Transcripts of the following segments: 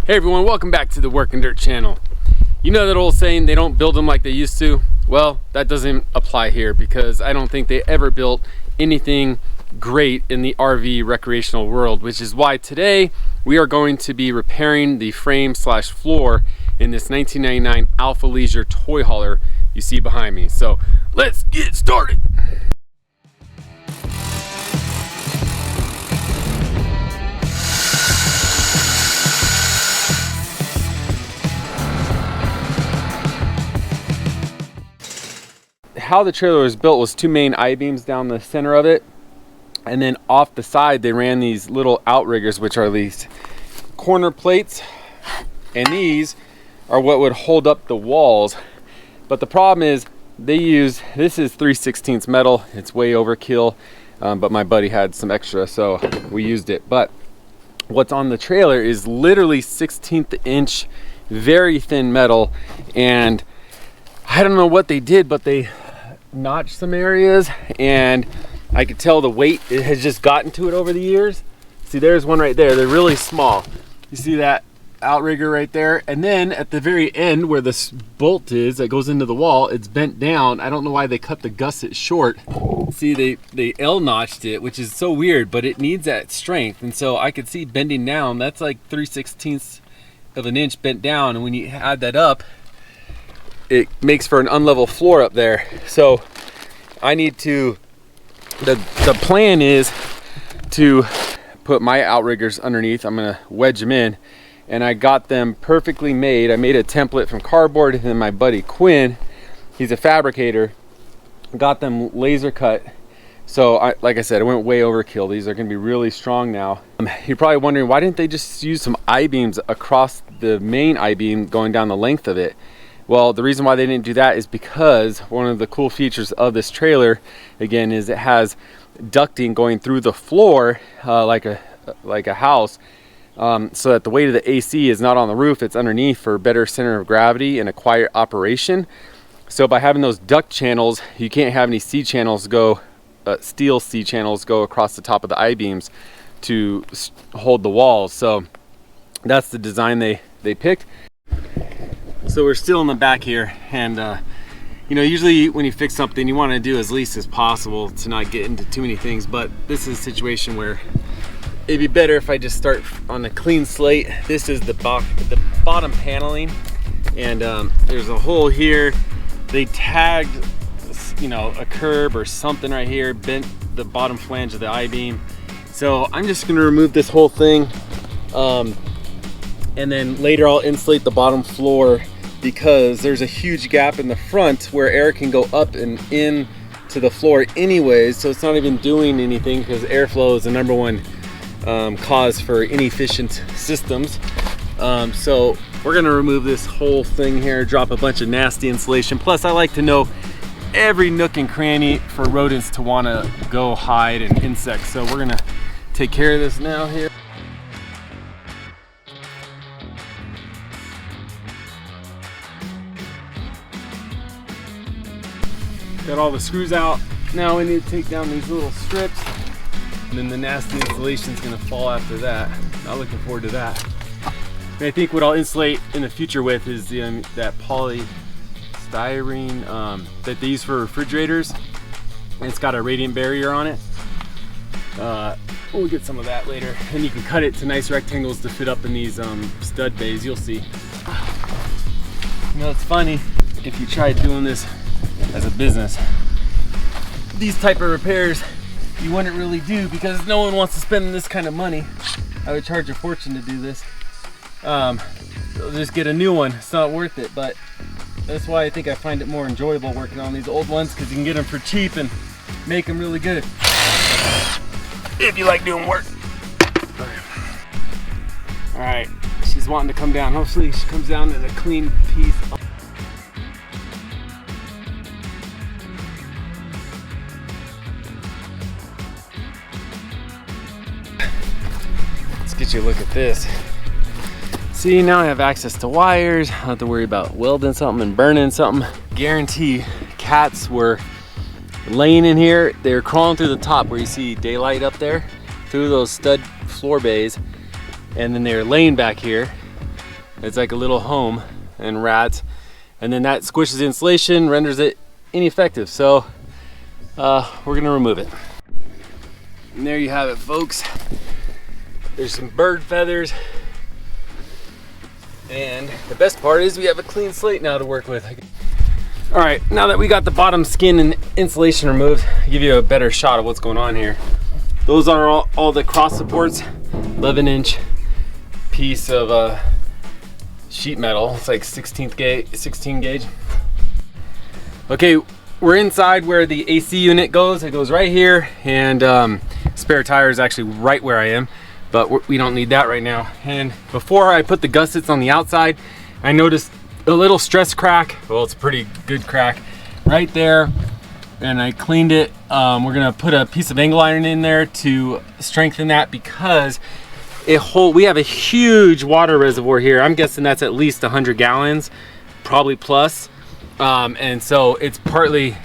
Hey everyone, welcome back to the Working Dirt channel. You know that old saying, they don't build them like they used to? Well, that doesn't apply here because I don't think they ever built anything great in the RV recreational world, which is why today we are going to be repairing the frame slash floor in this 1999 Alpha Leisure toy hauler you see behind me. So let's get started. How the trailer was built was two main I-beams down the center of it, and then off the side they ran these little outriggers, which are these corner plates, and these are what would hold up the walls. But the problem is they use, this is 3/16 metal, it's way overkill, but my buddy had some extra so we used it. But what's on the trailer is literally 1/16 inch very thin metal, and I don't know what they did, but they notched some areas, and I could tell the weight it has just gotten to it over the years. See, there's one right there. They're really small. You see that outrigger right there? And then at the very end where this bolt is that goes into the wall, it's bent down. I don't know why they cut the gusset short. See, they L-notched it, which is so weird, but it needs that strength. And so I could see bending down. That's like 3/16 of an inch bent down, and when you add that up, it makes for an unlevel floor up there. So I need to, the plan is to put my outriggers underneath. I'm gonna wedge them in, and I got them perfectly made. I made a template from cardboard, and then my buddy Quinn, he's a fabricator, got them laser cut. So like I said, I went way overkill. These are gonna be really strong now. You're probably wondering, why didn't they just use some I-beams across the main I-beam going down the length of it? Well, the reason why they didn't do that is because one of the cool features of this trailer, again, is it has ducting going through the floor like a house, so that the weight of the AC is not on the roof, it's underneath for better center of gravity and a quiet operation. So by having those duct channels, you can't have any C channels go, steel C channels go across the top of the I-beams to hold the walls. So that's the design they picked. So we're still in the back here, and you know, usually when you fix something you want to do as least as possible to not get into too many things, but this is a situation where it'd be better if I just start on a clean slate. This is the bottom paneling, and there's a hole here. They tagged, you know, a curb or something right here, bent the bottom flange of the I-beam. So I'm just going to remove this whole thing, and then later I'll insulate the bottom floor, because there's a huge gap in the front where air can go up and in to the floor anyways, so it's not even doing anything, because airflow is the #1 cause for inefficient systems. So we're gonna remove this whole thing here, drop a bunch of nasty insulation. Plus I like to know every nook and cranny for rodents to want to go hide and insects, so we're gonna take care of this now here. Got all the screws out. Now we need to take down these little strips, and then the nasty insulation is going to fall after that. Not looking forward to that. And I think what I'll insulate in the future with is that polystyrene that they use for refrigerators, and it's got a radiant barrier on it. We'll get some of that later, and you can cut it to nice rectangles to fit up in these stud bays. You'll see. You know, it's funny, if you try doing this as a business, these type of repairs you wouldn't really do, because no one wants to spend this kind of money. I would charge a fortune to do this. They'll just get a new one. It's not worth it, but that's why I think I find it more enjoyable working on these old ones, because you can get them for cheap and make them really good if you like doing work. All right, she's wanting to come down. Hopefully she comes down in a clean piece. Get you a look at this. See, now I have access to wires. I don't have to worry about welding something and burning something. Guarantee cats were laying in here. They were crawling through the top where you see daylight up there, through those stud floor bays, and then they were laying back here, It's like a little home and rats, and then that squishes the insulation, renders it ineffective. So we're gonna remove it. And there you have it, folks. There's some bird feathers, and the best part is we have a clean slate now to work with. All right, now that we got the bottom skin and insulation removed, I'll give you a better shot of what's going on here. Those are all the cross supports, 11-inch piece of sheet metal. It's like 16 gauge. Okay, we're inside where the AC unit goes. It goes right here, and spare tire is actually right where I am, but we don't need that right now. And before I put the gussets on the outside, I noticed a little stress crack. Well, it's a pretty good crack right there, and I cleaned it. We're gonna put a piece of angle iron in there to strengthen that, because we have a huge water reservoir here. I'm guessing that's at least 100 gallons, probably plus. And so it's partly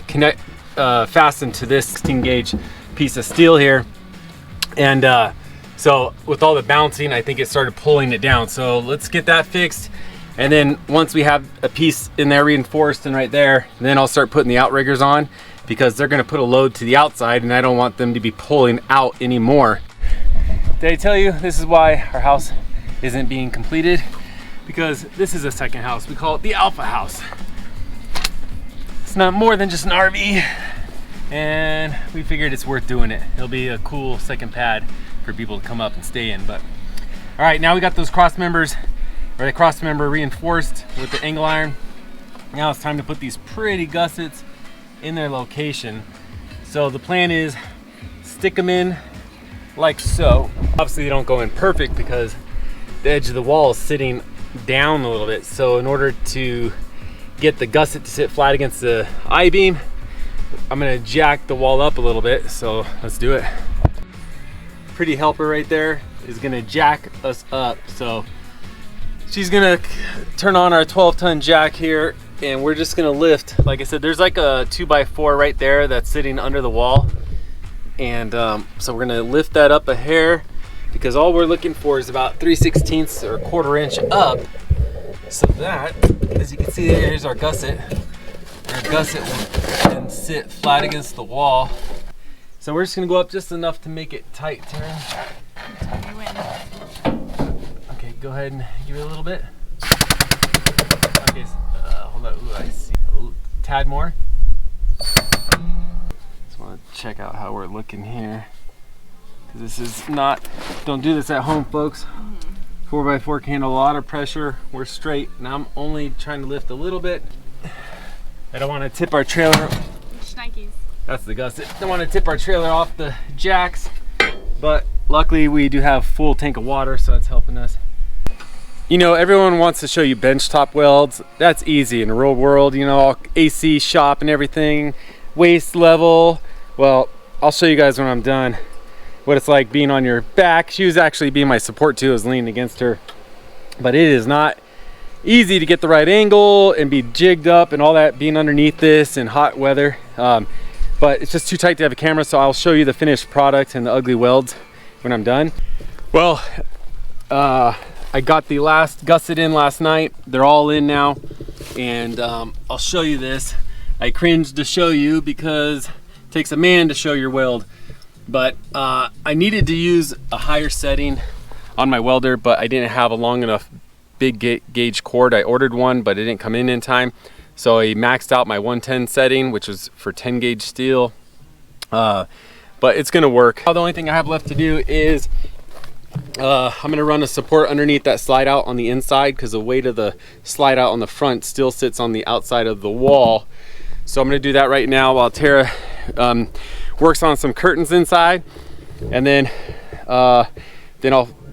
fastened to this 16 gauge piece of steel here. And so with all the bouncing, I think it started pulling it down. So let's get that fixed. And then once we have a piece in there reinforced and right there, then I'll start putting the outriggers on, because they're gonna put a load to the outside and I don't want them to be pulling out anymore. Did I tell you this is why our house isn't being completed? Because this is a second house. We call it the Alpha House. It's not more than just an RV, and we figured it's worth doing it. It'll be a cool second pad for people to come up and stay in. But all right, now we got those cross members, or the cross member reinforced with the angle iron. Now it's time to put these pretty gussets in their location. So the plan is stick them in like so. Obviously they don't go in perfect because the edge of the wall is sitting down a little bit. So in order to get the gusset to sit flat against the I-beam, I'm gonna jack the wall up a little bit. So let's do it. Pretty helper right there is gonna jack us up. So she's gonna turn on our 12-ton jack here, and we're just gonna lift. Like I said, there's like a 2x4 right there that's sitting under the wall. And so we're gonna lift that up a hair, because all we're looking for is about 3/16 or 1/4 inch up, so that, as you can see, here's our gusset. Our gusset can sit flat against the wall. So we're just gonna go up just enough to make it tight, Tara. You win. Okay, go ahead and give it a little bit. Okay, hold on. Ooh, I see a tad more. Just want to check out how we're looking here. This is not, don't do this at home, folks. 4x4 can handle a lot of pressure. We're straight, and I'm only trying to lift a little bit. I don't want to tip our trailer. Schnikes. That's the gusset. Don't want to tip our trailer off the jacks, but luckily we do have full tank of water, so that's helping us. You know, everyone wants to show you benchtop welds. That's easy in the real world, you know, all AC shop and everything, waist level. Well, I'll show you guys when I'm done what it's like being on your back. She was actually being my support too. I was leaning against her, but it is not easy to get the right angle and be jigged up and all that, being underneath this in hot weather. But it's just too tight to have a camera, so I'll show you the finished product and the ugly welds when I'm done. Well, I got the last gusset in last night. They're all in now, and I'll show you this. I cringe to show you because it takes a man to show your weld. But I needed to use a higher setting on my welder, but I didn't have a long enough big gauge cord. I ordered one, but it didn't come in time. So I maxed out my 110 setting, which was for 10 gauge steel. But it's gonna work. The only thing I have left to do is I'm gonna run a support underneath that slide out on the inside, because the weight of the slide out on the front still sits on the outside of the wall. So I'm gonna do that right now while Tara works on some curtains inside, and then I'll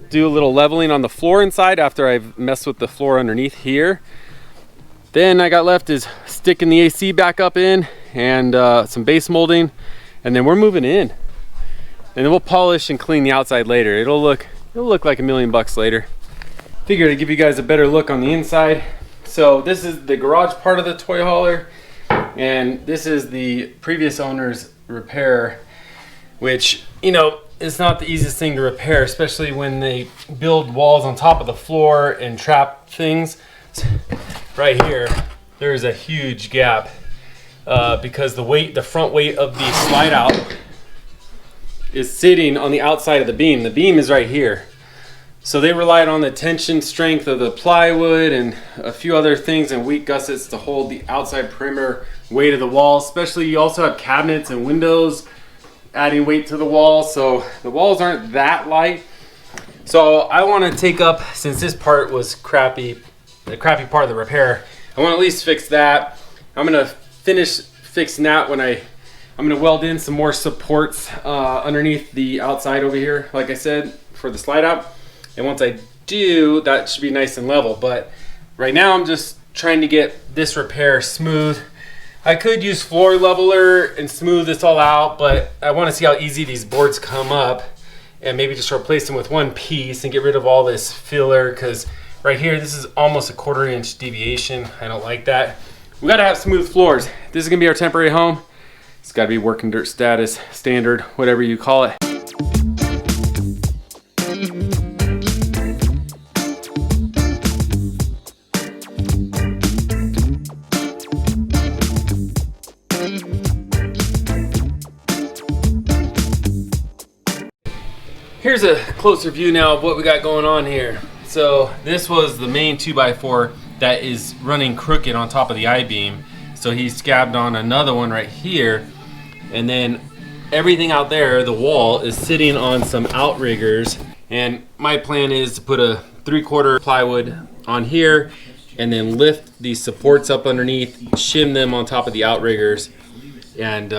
do a little leveling on the floor inside after I've messed with the floor underneath here. Then I got left is sticking the AC back up in, and some base molding, and then we're moving in. And then we'll polish and clean the outside later. It'll look like $1 million later. Figured I'd give you guys a better look on the inside. So this is the garage part of the toy hauler, and this is the previous owner's repair, which, you know, it's not the easiest thing to repair, especially when they build walls on top of the floor and trap things. Right here, there's a huge gap because the front weight of the slide out is sitting on the outside of the beam. The beam is right here. So they relied on the tension strength of the plywood and a few other things and weak gussets to hold the outside perimeter weight of the wall. Especially, you also have cabinets and windows adding weight to the wall, so the walls aren't that light. So I want to take up, since this part was crappy, the crappy part of the repair, I want to at least fix that. I'm going to finish fixing that when I'm going to weld in some more supports underneath the outside over here, like I said, for the slide out. And once I do, that should be nice and level. But right now I'm just trying to get this repair smooth. I could use floor leveler and smooth this all out, but I want to see how easy these boards come up and maybe just replace them with one piece and get rid of all this filler, because right here, this is almost a 1/4 inch deviation. I don't like that. We got to have smooth floors. This is going to be our temporary home. It's got to be working dirt status, standard, whatever you call it. Here's a closer view now of what we got going on here. So this was the main 2x4 that is running crooked on top of the I-beam. So he scabbed on another one right here. And then everything out there, the wall, is sitting on some outriggers. And my plan is to put a 3/4 plywood on here and then lift these supports up underneath, shim them on top of the outriggers, and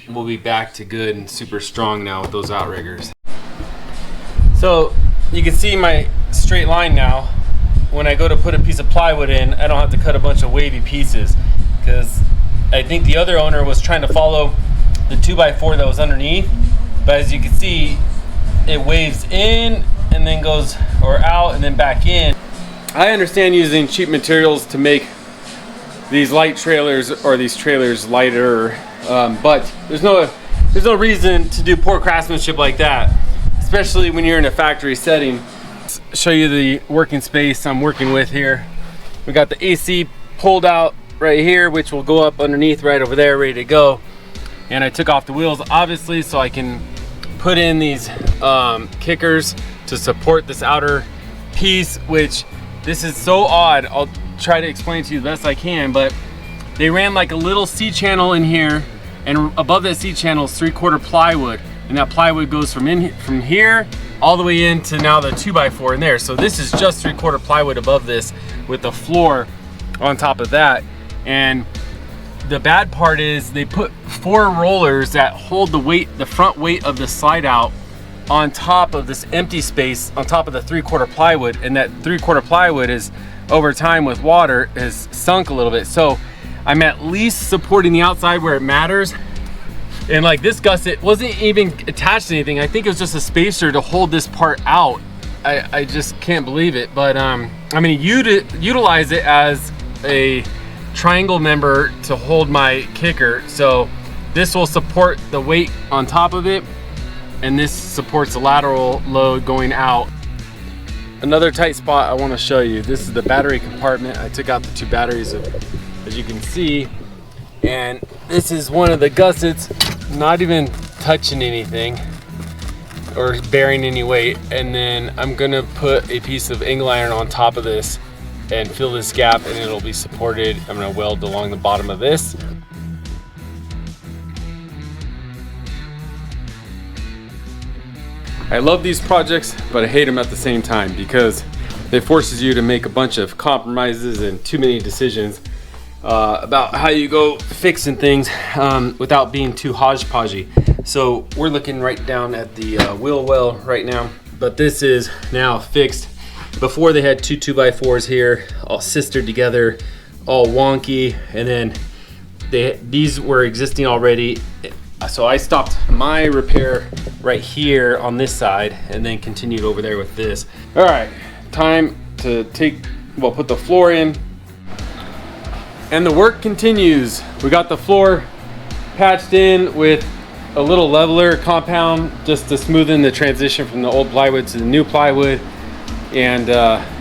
we'll be back to good and super strong now with those outriggers. So you can see my straight line now. When I go to put a piece of plywood in, I don't have to cut a bunch of wavy pieces, because I think the other owner was trying to follow the 2x4 that was underneath, but as you can see, it waves in and then goes or out and then back in. I understand using cheap materials to make these light trailers or these trailers lighter, but there's no reason to do poor craftsmanship like that, especially when you're in a factory setting. Let's show you the working space I'm working with here. We got the AC pulled out right here, which will go up underneath right over there, ready to go. And I took off the wheels, obviously, so I can put in these kickers to support this outer piece, which this is so odd. I'll try to explain to you the best I can, but they ran like a little C-channel in here, and above that C-channel is 3/4 plywood. And that plywood goes from here all the way into now the 2x4 in there. So this is just 3/4 plywood above this with the floor on top of that. And the bad part is they put 4 rollers that hold the weight, the front weight of the slide out on top of this empty space on top of the 3/4 plywood. And that 3/4 plywood is, over time with water, has sunk a little bit. So I'm at least supporting the outside where it matters. And like this gusset wasn't even attached to anything. I think it was just a spacer to hold this part out. I just can't believe it. But I'm gonna utilize it as a triangle member to hold my kicker. So this will support the weight on top of it, and this supports the lateral load going out. Another tight spot I want to show you. This is the battery compartment. I took out the 2 batteries, as you can see. And this is one of the gussets, not even touching anything or bearing any weight. And then I'm gonna put a piece of angle iron on top of this and fill this gap, and it'll be supported. I'm gonna weld along the bottom of this. I love these projects, but I hate them at the same time, because it forces you to make a bunch of compromises and too many decisions about how you go fixing things without being too hodgepodgey. So we're looking right down at the wheel well right now, but this is now fixed. Before they had 2 2x4s here, all sistered together, all wonky, and then these were existing already. So I stopped my repair right here on this side and then continued over there with this. All right, time to put the floor in. And the work continues. We got the floor patched in with a little leveler compound just to smoothen the transition from the old plywood to the new plywood, and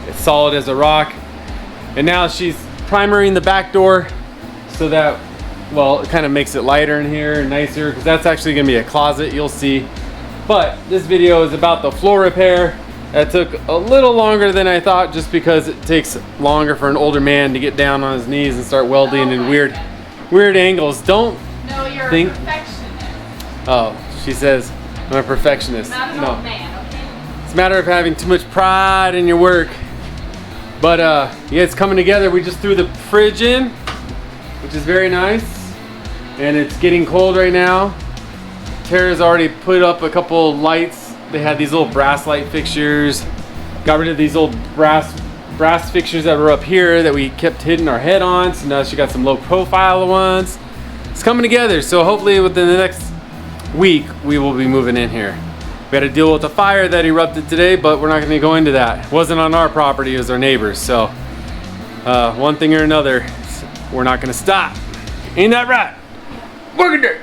it's solid as a rock. And now she's primering the back door so that, well, it kind of makes it lighter in here and nicer, because that's actually gonna be a closet, you'll see. But this video is about the floor repair. That took a little longer than I thought, just because it takes longer for an older man to get down on his knees and start welding in weird angles. Don't No, you're think. a perfectionist. Oh, she says I'm a perfectionist. Not an No, old man, okay? it's a matter of having too much pride in your work. But yeah, it's coming together. We just threw the fridge in, which is very nice, and it's getting cold right now. Tara's already put up a couple lights. They had these little brass light fixtures. Got rid of these old brass fixtures that were up here that we kept hitting our head on. So now she got some low profile ones. It's coming together. So hopefully within the next week, we will be moving in here. We had to deal with a fire that erupted today, but we're not gonna go into that. It wasn't on our property, it was our neighbors. So one thing or another, we're not gonna stop. Ain't that right? Working dirt.